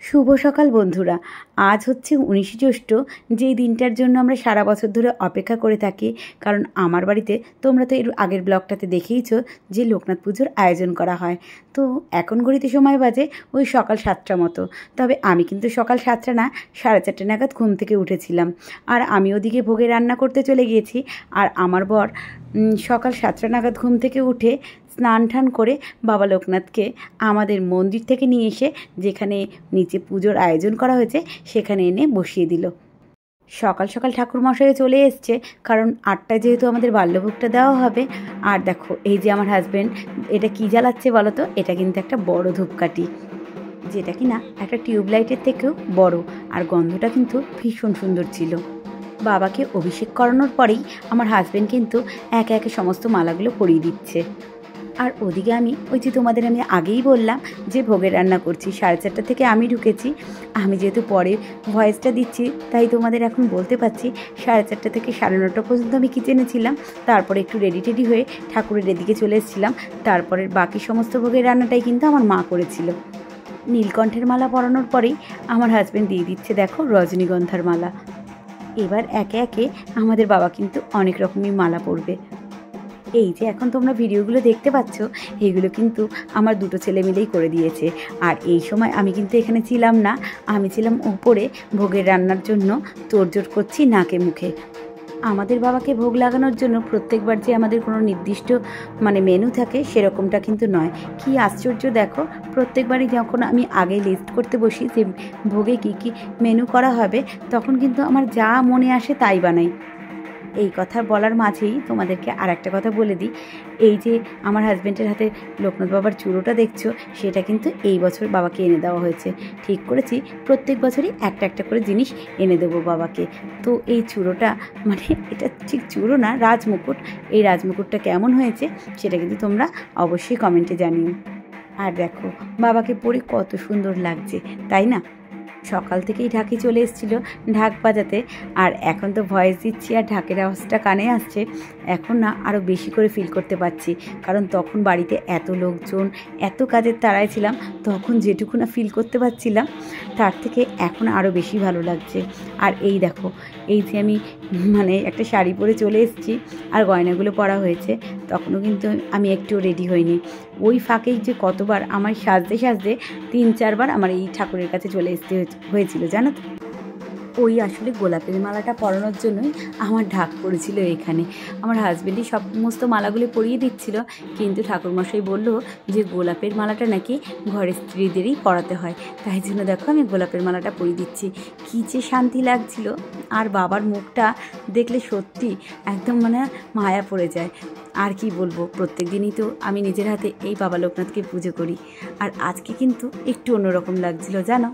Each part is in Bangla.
শুভ সকাল বন্ধুরা। আজ হচ্ছে 19শে জ্যৈষ্ঠ, যেই দিনটার জন্য আমরা সারা বছর ধরে অপেক্ষা করে থাকি। কারণ আমার বাড়িতে তোমরা তো এর আগের ব্লগটাতে দেখেইছো যে লোকনাথ পুজোর আয়োজন করা হয়। তো এখন ঘড়িতে সময় বাজে ওই সকাল 7টা মতো। তবে আমি কিন্তু সকাল 7টা না, 4:30 নাগাদ ঘুম থেকে উঠেছিলাম। আর আমি ওদিকে ভোগে রান্না করতে চলে গিয়েছি। আর আমার বর সকাল 7টা নাগাদ ঘুম থেকে উঠে স্নান টান করে বাবা লোকনাথকে আমাদের মন্দির থেকে নিয়ে এসে যেখানে নিচে পুজোর আয়োজন করা হয়েছে সেখানে এনে বসিয়ে দিল। সকাল সকাল ঠাকুরমশাই চলে এসছে, কারণ 8টায় যেহেতু আমাদের বাল্যভোগটা দেওয়া হবে। আর দেখো এই যে আমার হাজব্যান্ড এটা কি জ্বালাচ্ছে বলো তো? এটা কিন্তু একটা বড় ধূপকাঠি, যেটা কি না একটা টিউবলাইটের থেকেও বড়। আর গন্ধটা কিন্তু ভীষণ সুন্দর ছিল। বাবাকে অভিষেক করানোর পরেই আমার হাজব্যান্ড কিন্তু একে একে সমস্ত মালাগুলো পরিয়ে দিচ্ছে। আর ওদিকে আমি ওই যে তোমাদের আমি আগেই বললাম যে ভোগের রান্না করছি। 4:30 থেকে আমি ঢুকেছি। আমি যেহেতু পরে ভয়েসটা দিচ্ছি তাই তোমাদের এখন বলতে পারছি 4:30 থেকে 9:30 পর্যন্ত আমি কিচেনে ছিলাম। তারপরে একটু রেডি হয়ে ঠাকুরের এদিকে চলে এসেছিলাম। তারপরে বাকি সমস্ত ভোগের রান্নাটাই কিন্তু আমার মা করেছিল। নীলকণ্ঠের মালা পরানোর পরেই আমার হাজব্যান্ড দিয়ে দিচ্ছে দেখো রজনীগন্ধার মালা। এবার একে একে আমাদের বাবা কিন্তু অনেক রকমই মালা পরবে। এই যে এখন তোমরা ভিডিওগুলো দেখতে পাচ্ছ, এইগুলো কিন্তু আমার দুটো ছেলে মিলেই করে দিয়েছে। আর এই সময় আমি কিন্তু এখানে ছিলাম না, আমি ছিলাম উপরে ভোগের রান্নার জন্য তোড়জোড় করছি নাকে মুখে। আমাদের বাবাকে ভোগ লাগানোর জন্য প্রত্যেকবার যে আমাদের কোনো নির্দিষ্ট মেনু থাকে সেরকমটা কিন্তু নয়। কি আশ্চর্য দেখো, প্রত্যেকবারই যখন আমি আগে লিস্ট করতে বসি যে ভোগে কী কী মেনু করা হবে, তখন কিন্তু আমার যা মনে আসে তাই বানাই। এই কথা বলার মাঝেই তোমাদেরকে আর একটা কথা বলে দিই। এই যে আমার হাজব্যান্ডের হাতে লোকনাথ বাবার চূড়োটা দেখছো, সেটা কিন্তু এই বছর বাবাকে এনে দেওয়া হয়েছে। ঠিক করেছি প্রত্যেক বছরই একটা একটা করে জিনিস এনে দেবো বাবাকে। তো এই চূড়োটা এটা ঠিক চূড়ো না, রাজমুকুট। এই রাজমুকুটটা কেমন হয়েছে সেটা কিন্তু তোমরা অবশ্যই কমেন্টে জানিও। আর দেখো বাবাকে পরে কত সুন্দর লাগছে, তাই না? সকাল থেকেই ঢাকি চলে এসেছিলো ঢাক বাজাতে। আর এখন তো ভয়েস দিচ্ছি আর ঢাকের আওয়াজটা কানে আসছে। এখন না আরও বেশি করে ফিল করতে পারছি, কারণ তখন বাড়িতে এত লোকজন, এত কাজের তাড়ায় ছিলাম, তখন যেটুকু না ফিল করতে পারছিলাম তার থেকে এখন আরও বেশি ভালো লাগছে। আর এই দেখো এই যে আমি একটা শাড়ি পরে চলে এসেছি আর গয়নাগুলো পরা হয়েছে, তখনও কিন্তু আমি একটু রেডি হইনি। ওই ফাঁকেই যে কতবার আমার সাজতে সাজতে 3-4 বার আমার এই ঠাকুরের কাছে চলে আসতে হয়েছিল জানো তো। ওই আসলে গোলাপের মালাটা পরানোর জন্যই আমার ঢাক পড়েছিল এখানে। আমার হাজব্যান্ডই সমস্ত মালাগুলো পরিয়ে দিচ্ছিল, কিন্তু ঠাকুরমশাই বলল যে গোলাপের মালাটা নাকি ঘরের স্ত্রীদেরই পরাতে হয়। তাই জন্য দেখো আমি গোলাপের মালাটা পরিয়ে দিচ্ছি। কী যে শান্তি লাগছিল। আর বাবার মুখটা দেখলে সত্যি একদম মায়া পড়ে যায়। আর কি বলবো, প্রত্যেক দিনই তো আমি নিজের হাতে এই বাবা লোকনাথকে পুজো করি। আর আজকে কিন্তু একটু অন্যরকম লাগছিল জানো।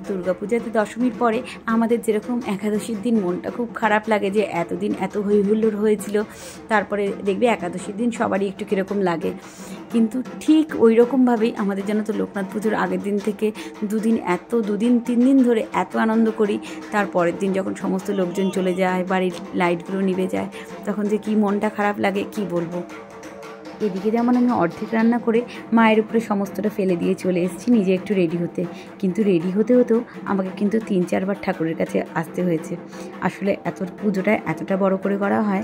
দুর্গাপূজাতে দশমীর পরে আমাদের যেরকম একাদশীর দিন মনটা খুব খারাপ লাগে যে এতদিন এত হইহুল্লোড় হয়েছিল, তারপরে দেখবে একাদশীর দিন সবারই একটু কীরকম লাগে। কিন্তু ঠিক ওই রকমভাবেই আমাদের যেন তো লোকনাথ পুজোর আগের দিন থেকে 2-3 দিন ধরে এত আনন্দ করি। তারপরের দিন যখন সমস্ত লোকজন চলে যায়, বাড়ির লাইটগুলো নিভে যায়, তখন যে কী মনটা খারাপ লাগে কি বলবো। এদিকে যেমন আমি অর্ধেক রান্না করে মায়ের উপরে সমস্তটা ফেলে দিয়ে চলে এসেছি নিজে একটু রেডি হতে, কিন্তু রেডি হতে হতেও আমাকে কিন্তু 3-4 বার ঠাকুরের কাছে আসতে হয়েছে। আসলে পুজোটা এতটা বড় করে করা হয়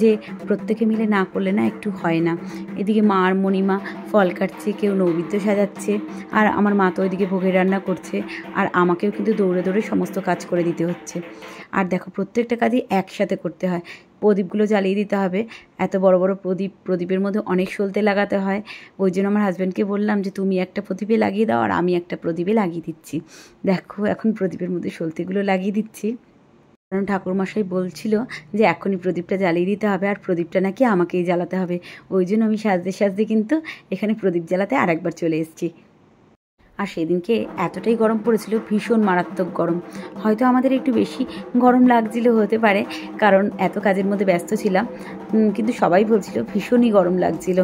যে প্রত্যেকে মিলে না করলে না একটু হয় না। এদিকে মা আর মণিমা ফল কাটছে, কেউ নৈবেদ্য সাজাচ্ছে, আর আমার মা তো ওইদিকে ভোগের রান্না করছে। আর আমাকেও কিন্তু দৌড়ে দৌড়ে সমস্ত কাজ করে দিতে হচ্ছে। আর দেখো প্রত্যেকটা কাজই একসাথে করতে হয়। প্রদীপগুলো জ্বালিয়ে দিতে হবে, এত বড় বড় প্রদীপের মধ্যে অনেক সলতে লাগাতে হয়। ওই জন্য আমার হাজব্যান্ডকে বললাম যে তুমি একটা প্রদীপে লাগিয়ে দাও আর আমি একটা প্রদীপে লাগিয়ে দিচ্ছি। দেখো এখন প্রদীপের মধ্যে সলতেগুলো লাগিয়ে দিচ্ছি, কারণ ঠাকুরমশাই বলছিল যে এখনই প্রদীপটা জ্বালিয়ে দিতে হবে আর প্রদীপটা নাকি আমাকেই জ্বালাতে হবে। ওই জন্য আমি সাজতে সাজতে কিন্তু এখানে প্রদীপ জ্বালাতে আরেকবার চলে এসেছি। আর সেদিনকে এতটাই গরম পড়েছিল, ভীষণ মারাত্মক গরম। হয়তো আমাদের একটু বেশি গরম লাগছিল হতে পারে, কারণ এত কাজের মধ্যে ব্যস্ত ছিলাম, কিন্তু সবাই বলছিল ভীষণই গরম লাগছিল।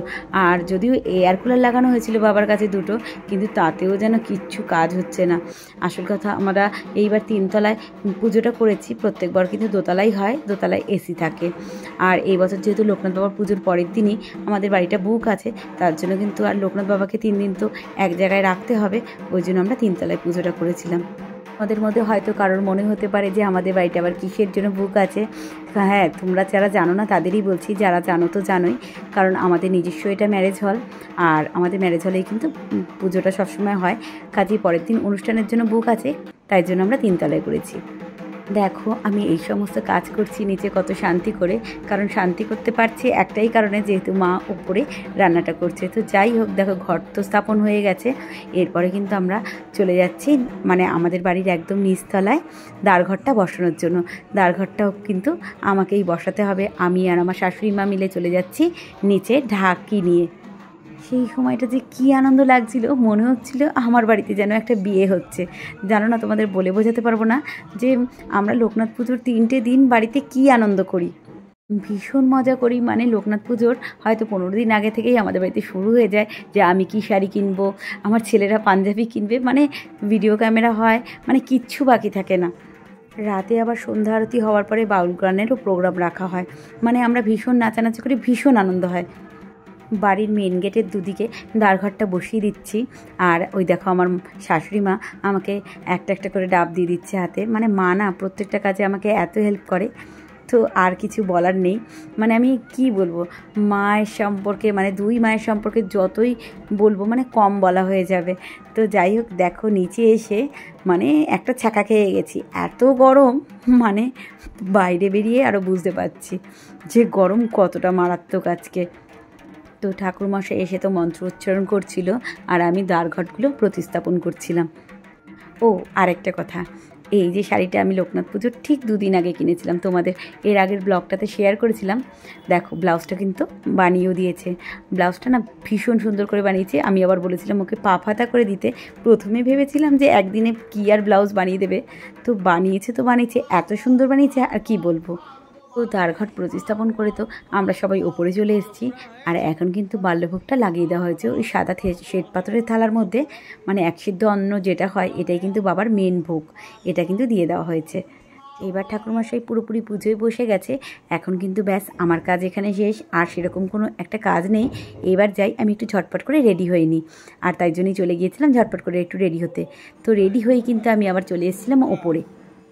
আর যদিও এয়ার কুলার লাগানো হয়েছিল বাবার কাছে দুটো, কিন্তু তাতেও যেন কিচ্ছু কাজ হচ্ছে না। আসল কথা আমরা এইবার 3তলায় পুজোটা করেছি, প্রত্যেকবার কিন্তু দোতলাই হয়, দোতলায় এসি থাকে। আর এই বছর যেহেতু লোকনাথ বাবার পুজোর পরের দিনই আমাদের বাড়িটা বুক আছে, তার জন্য কিন্তু আর লোকনাথ বাবাকে 3 দিন তো এক জায়গায় রাখতে হবে। ওই জন্য আমরা তিনতলায় পুজোটা করেছিলাম। আমাদের মধ্যে হয়তো কারোর মনে হতে পারে যে আমাদের বাড়িটা আবার কিসের জন্য বুক আছে। হ্যাঁ, তোমরা যারা জানো না তাদেরই বলছি, যারা জানো তো জানোই, কারণ আমাদের নিজস্ব এটা ম্যারেজ হল, আর আমাদের ম্যারেজ হলেই কিন্তু পুজোটা সবসময় হয়। কাজেই পরের দিন অনুষ্ঠানের জন্য বুক আছে, তাই জন্য আমরা তিনতলায় করেছি। দেখো আমি এই সমস্ত কাজ করছি নিচে কত শান্তি করে, কারণ শান্তি করতে পারছি একটাই কারণে, যেহেতু মা উপরে রান্নাটা করছে। তো যাই হোক, দেখো ঘর তো স্থাপন হয়ে গেছে। এরপরে কিন্তু আমরা চলে যাচ্ছি মানে আমাদের বাড়ির একদম নিচতলায় দ্বারঘরটা বসানোর জন্য। দ্বারঘরটাও কিন্তু আমাকেই বসাতে হবে। আমি আর আমার শাশুড়ি মা মিলে চলে যাচ্ছি নিচে ঢাকি নিয়ে। সেই সময়টা যে কী আনন্দ লাগছিল, মনে হচ্ছিল আমার বাড়িতে যেন একটা বিয়ে হচ্ছে। জানো না, তোমাদের বলে বোঝাতে পারবো না যে আমরা লোকনাথ পুজোর 3টে দিন বাড়িতে কী আনন্দ করি, ভীষণ মজা করি। মানে লোকনাথ পুজোর হয়তো 15 দিন আগে থেকেই আমাদের বাড়িতে শুরু হয়ে যায় যে আমি কি শাড়ি কিনবো, আমার ছেলেরা পাঞ্জাবি কিনবে, মানে ভিডিও ক্যামেরা হয়, মানে কিচ্ছু বাকি থাকে না। রাতে আবার সন্ধ্যা আরতি হওয়ার পরে বাউল গানেরও প্রোগ্রাম রাখা হয়। মানে আমরা ভীষণ নাচানাচি করি, ভীষণ আনন্দ হয়। বাড়ির মেন গেটের দুদিকে দ্বারঘরটা বসিয়ে দিচ্ছি, আর ওই দেখো আমার শাশুড়ি মা আমাকে একটা একটা করে ডাব দিয়ে দিচ্ছে হাতে। মানে মা না প্রত্যেকটা কাজে আমাকে এত হেল্প করে, তো আর কিছু বলার নেই। মানে আমি কি বলবো, মায়ের সম্পর্কে মানে দুই মায়ের সম্পর্কে যতই বলবো মানে কম বলা হয়ে যাবে। তো যাই হোক, দেখো নিচে এসে মানে একটা ছ্যাঁকা খেয়ে গেছি, এত গরম, মানে বাইরে বেরিয়ে আরও বুঝতে পারছি যে গরম কতটা মারাত্মক আজকে। তো ঠাকুরমশাই এসে তো মন্ত্র উচ্চারণ করছিল, আর আমি দ্বারঘটগুলো প্রতিস্থাপন করছিলাম। ও আরেকটা কথা, এই যে শাড়িটা আমি লোকনাথ পুজোর ঠিক 2 দিন আগে কিনেছিলাম, তোমাদের এর আগের ব্লগটাতে শেয়ার করেছিলাম। দেখো ব্লাউজটা কিন্তু বানিয়েও দিয়েছে। ব্লাউজটা না ভীষণ সুন্দর করে বানিয়েছে। আমি আবার বলেছিলাম ওকে পা ফাতা করে দিতে। প্রথমে ভেবেছিলাম যে একদিনে কি আর ব্লাউজ বানিয়ে দেবে, তো বানিয়েছে তো বানিয়েছে, এত সুন্দর বানিয়েছে আর কি বলবো। তো দ্বারঘট প্রতিস্থাপন করে তো আমরা সবাই ওপরে চলে এসেছি, আর এখন কিন্তু বাল্যভোগটা লাগিয়ে দেওয়া হয়েছে ওই সাদা শ্বেত পাথরের থালার মধ্যে। মানে এক সিদ্ধ অন্ন যেটা হয়, এটাই কিন্তু বাবার মেন ভোগ, এটা কিন্তু দিয়ে দেওয়া হয়েছে। এবার ঠাকুরমশাই পুরোপুরি পুজোয় বসে গেছে। এখন কিন্তু ব্যাস আমার কাজ এখানে শেষ, আর সেরকম কোনো একটা কাজ নেই। এবার যাই আমি একটু ঝটপট করে রেডি হয়ে নিই, আর তাই জন্যই চলে গিয়েছিলাম ঝটপট করে একটু রেডি হতে। তো রেডি হয়ে কিন্তু আমি আবার চলে এসেছিলাম ওপরে।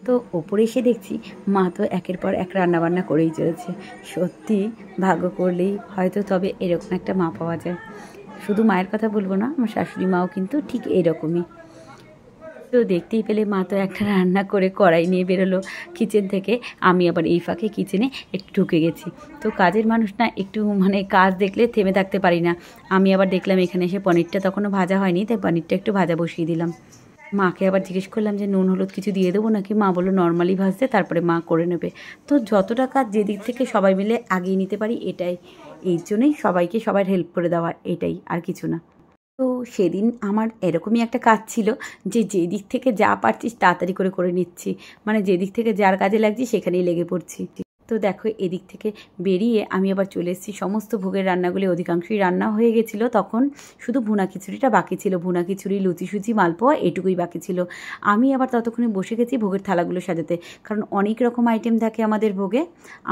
তো ওপরে এসে দেখছি মা তো একের পর এক রান্নাবান্না করেই চলেছে। সত্যি ভাগ্য করলেই হয়তো তবে এরকম একটা মা পাওয়া যায়। শুধু মায়ের কথা বলবো না, আমার শাশুড়ি মাও কিন্তু ঠিক এরকমই। তো দেখতেই পেলে মা তো একটা রান্না করে কড়াই নিয়ে বেরোলো কিচেন থেকে। আমি আবার এই ফাঁকে কিচেনে একটু ঢুকে গেছি। তো কাজের মানুষ না, একটু মানে কাজ দেখলে থেমে থাকতে পারি না। আমি আবার দেখলাম এখানে এসে পনিরটা তখনও ভাজা হয়নি, তাই পনিরটা একটু ভাজা বসিয়ে দিলাম। মাকে আবার জিজ্ঞেস করলাম যে নুন হলুদ কিছু দিয়ে দেবো নাকি, মা বললো নর্মালি ভাজতে, তারপরে মা করে নেবে। তো যতটা কাজ যেদিক থেকে সবাই মিলে আগিয়ে নিতে পারি এটাই, এই জন্যই সবাইকে সবার হেল্প করে দেওয়া, এটাই আর কিছু না। তো সেদিন আমার এরকমই একটা কাজ ছিল যে যেদিক থেকে যা পারছিস তাড়াতাড়ি করে করে নিচ্ছি, মানে যেদিক থেকে যার কাজে লাগছি সেখানেই লেগে পড়ছি। তো দেখো এদিক থেকে বেরিয়ে আমি আবার চলে এসেছি। সমস্ত ভোগের রান্নাগুলি অধিকাংশই রান্না হয়ে গেছিলো, তখন শুধু ভুনা খিচুড়িটা বাকি ছিল। ভুনা খিচুড়ি, লুচি সুচি, মালপোয়া এটুকুই বাকি ছিল। আমি আবার ততক্ষণে বসে গেছি ভোগের থালাগুলো সাজাতে, কারণ অনেক রকম আইটেম থাকে আমাদের ভোগে।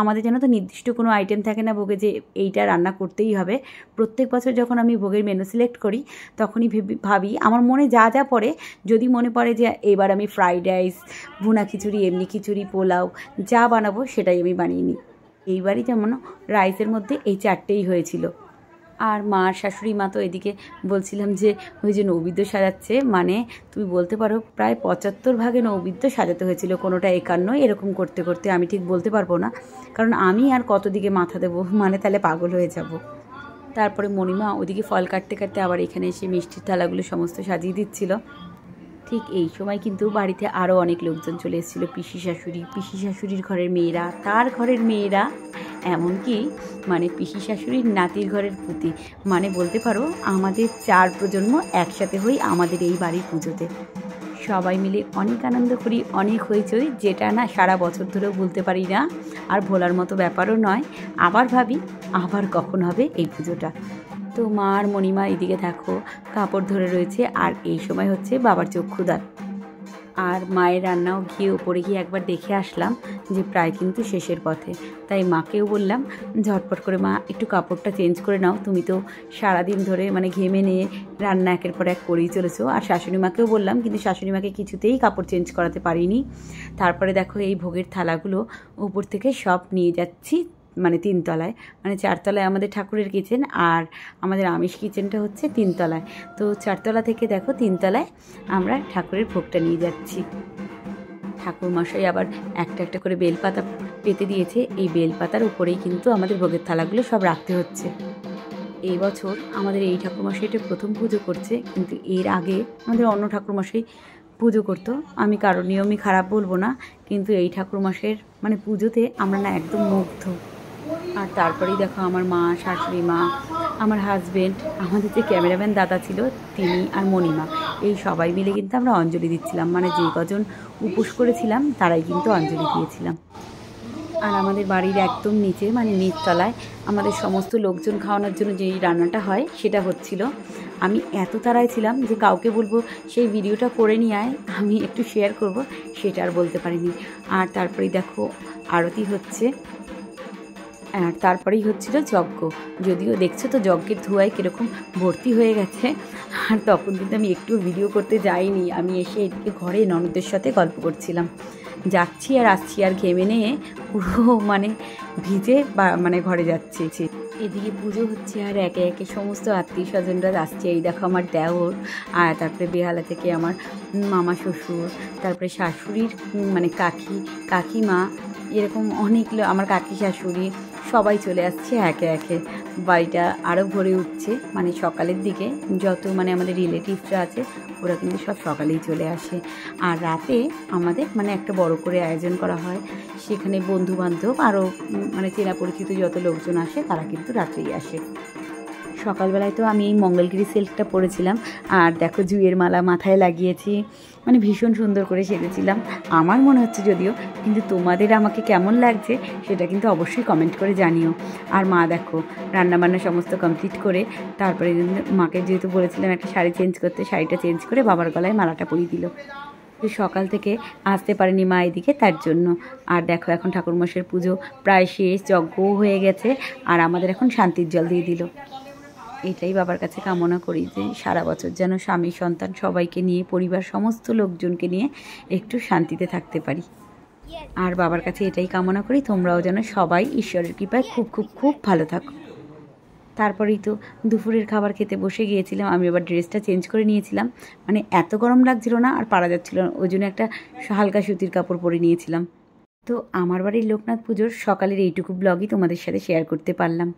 আমাদের যেন তো নির্দিষ্ট কোনো আইটেম থাকে না ভোগে যে এইটা রান্না করতেই হবে। প্রত্যেক বছর যখন আমি ভোগের মেনু সিলেক্ট করি তখনই ভাবি আমার মনে যা যা পড়ে, যদি মনে পড়ে যে এবার আমি ফ্রাইড রাইস, ভুনা খিচুড়ি, এমনি খিচুড়ি, পোলাও যা বানাবো সেটাই আমি বানিয়ে নিই। এইবারই যেমন রাইসের মধ্যে এই 4টেই হয়েছিল। আর মা শাশুড়ি মা তো এদিকে বলছিলাম যে ওই যে নৈবেদ্য সাজাচ্ছে, মানে তুমি বলতে পারো প্রায় 75 ভাগে নৈবেদ্য সাজাতে হয়েছিল, কোনোটা 51, এরকম করতে করতে আমি ঠিক বলতে পারবো না, কারণ আমি আর কত দিকে মাথা দেবো, মানে তাহলে পাগল হয়ে যাব। তারপরে মণিমা ওদিকে ফল কাটতে কাটতে আবার এখানে এসে মিষ্টির থালাগুলো সমস্ত সাজিয়ে দিচ্ছিল। ঠিক এই সময় কিন্তু বাড়িতে আরও অনেক লোকজন চলে এসেছিলো। পিসি শাশুড়ি, পিসি শাশুড়ির ঘরের মেয়েরা, তার ঘরের মেয়েরা, এমনকি মানে পিসি শাশুড়ির নাতির ঘরের পুতি, মানে বলতে পারো আমাদের 4 প্রজন্ম একসাথে হই আমাদের এই বাড়ির পুজোতে। সবাই মিলে অনেক আনন্দ করি, অনেক হইচই, যেটা না সারা বছর ধরেও ভুলতে পারি না, আর ভোলার মতো ব্যাপারও নয়। আবার ভাবি আবার কখন হবে এই পুজোটা। তো মা আর মণিমা এদিকে দেখো কাপড় ধরে রয়েছে, আর এই সময় হচ্ছে বাবার চক্ষুদান। আর মায়ের রান্নাও গিয়ে উপরে গিয়ে একবার দেখে আসলাম যে প্রায় কিন্তু শেষের পথে। তাই মাকেও বললাম ঝটপট করে মা একটু কাপড়টা চেঞ্জ করে নাও, তুমি তো সারাদিন ধরে মানে ঘেমে নিয়ে রান্না একের পর এক করেই চলেছো। আর শাশুড়ি মাকেও বললাম, কিন্তু শাশুড়ি মাকে কিছুতেই কাপড় চেঞ্জ করাতে পারিনি। তারপরে দেখো এই ভোগের থালাগুলো উপর থেকে সব নিয়ে যাচ্ছি মানে 3 তলায়, মানে 4 তলায় আমাদের ঠাকুরের কিচেন আর আমাদের আমিষ কিচেনটা হচ্ছে 3 তলায়। তো 4 তলা থেকে দেখো 3 তলায় আমরা ঠাকুরের ভোগটা নিয়ে যাচ্ছি। ঠাকুর মশাই আবার একটা একটা করে বেলপাতা পেতে দিয়েছে, এই বেলপাতার উপরেই কিন্তু আমাদের ভোগের থালাগুলো সব রাখতে হচ্ছে। এই বছর আমাদের এই ঠাকুরমশাইটা প্রথম পুজো করছে, কিন্তু এর আগে আমাদের অন্য ঠাকুরমশাই পুজো করতো। আমি কারোর নিয়মই খারাপ বলবো না, কিন্তু এই ঠাকুরমশাইয়ের মানে পুজোতে আমরা না একদম মুগ্ধ। আর তারপরেই দেখো আমার মা, শাশুড়ি মা, আমার হাজব্যান্ড, আমাদের যে ক্যামেরাম্যান দাদা ছিল তিনি আর মণিমা, এই সবাই মিলে কিন্তু আমরা অঞ্জলি দিচ্ছিলাম। মানে যে কজন উপোস করেছিলাম তারাই কিন্তু অঞ্জলি দিয়েছিলাম। আর আমাদের বাড়ির একদম নিচে মানে নিচতলায় আমাদের সমস্ত লোকজন খাওয়ানোর জন্য যেই রান্নাটা হয় সেটা হচ্ছিল। আমি এত তাড়ায় ছিলাম যে কাউকে বলবো সেই ভিডিওটা করে নিয়ে আয়, আমি একটু শেয়ার করব, সেটা আর বলতে পারিনি। আর তারপরেই দেখো আরতি হচ্ছে, আর তারপরেই হচ্ছিল যজ্ঞ। যদিও দেখছো তো যজ্ঞের ধোঁয়ায় কীরকম ভর্তি হয়ে গেছে। আর তখন কিন্তু আমি একটু ভিডিও করতে যাইনি, আমি এসে এদিকে ঘরে ননদের সাথে গল্প করছিলাম। যাচ্ছি আর আসছি আর ঘেমে নিয়ে পুরো মানে ভিজে মানে ঘরে যাচ্ছি। এদিকে পুজো হচ্ছে আর একে একে সমস্ত আত্মীয় স্বজনরা আসছে। এই দেখো আমার দেওর, আর তারপরে বেহালা থেকে আমার মামা শ্বশুর, তারপরে শাশুড়ির মানে কাকিমা, এরকম অনেক আমার কাকি শাশুড়ি সবাই চলে আসছে একে একে। বাড়িটা আরও ভরে উঠছে, মানে সকালের দিকে যত মানে আমাদের রিলেটিভসরা আছে ওরা কিন্তু সব সকালেই চলে আসে। আর রাতে আমাদের মানে একটা বড় করে আয়োজন করা হয়, সেখানে বন্ধুবান্ধব আরও মানে চেনা পরিচিত যত লোকজন আসে তারা কিন্তু রাত্রেই আসে। সকালবেলায় তো আমি এই মঙ্গলগিরি সিল্কটা পরেছিলাম, আর দেখো জুঁয়ের মালা মাথায় লাগিয়েছি, মানে ভীষণ সুন্দর করে সেজেছিলাম আমার মনে হচ্ছে যদিও, কিন্তু তোমাদের আমাকে কেমন লাগছে সেটা কিন্তু অবশ্যই কমেন্ট করে জানিও। আর মা দেখো রান্নাবান্না সমস্ত কমপ্লিট করে তারপরে মাকে যেহেতু বলেছিলাম একটা শাড়ি চেঞ্জ করতে, শাড়িটা চেঞ্জ করে বাবার গলায় মালাটা পরিয়ে দিল। সকাল থেকে আসতে পারেনি মা এদিকে, তার জন্য। আর দেখো এখন ঠাকুরমশাইয়ের পুজো প্রায় শেষ, যজ্ঞও হয়ে গেছে, আর আমাদের এখন শান্তির জল দিয়ে দিল। এটাই বাবার কাছে কামনা করি যে সারা বছর যেন স্বামী সন্তান সবাইকে নিয়ে, পরিবার সমস্ত লোকজনকে নিয়ে একটু শান্তিতে থাকতে পারি। আর বাবার কাছে এটাই কামনা করি তোমরাও যেন সবাই ঈশ্বরের কৃপায় খুব খুব খুব ভালো থাকো। তারপরেই তো দুপুরের খাবার খেতে বসে গিয়েছিলাম। আমি আবার ড্রেসটা চেঞ্জ করে নিয়েছিলাম, মানে এত গরম লাগছিল না আর পারা যাচ্ছিল না, ওই জন্য একটা হালকা সুতির কাপড় পরে নিয়েছিলাম। তো আমার বাড়ির লোকনাথ পুজোর সকালের এইটুকু ব্লগই তোমাদের সাথে শেয়ার করতে পারলাম।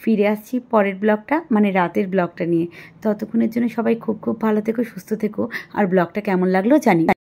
ফিরে আসছি পরের ব্লগটা মানে রাতের ব্লগটা নিয়ে। ততক্ষণের জন্য সবাই খুব খুব ভালো থেকো, সুস্থ থেকো, আর ব্লগটা কেমন লাগলো জানি।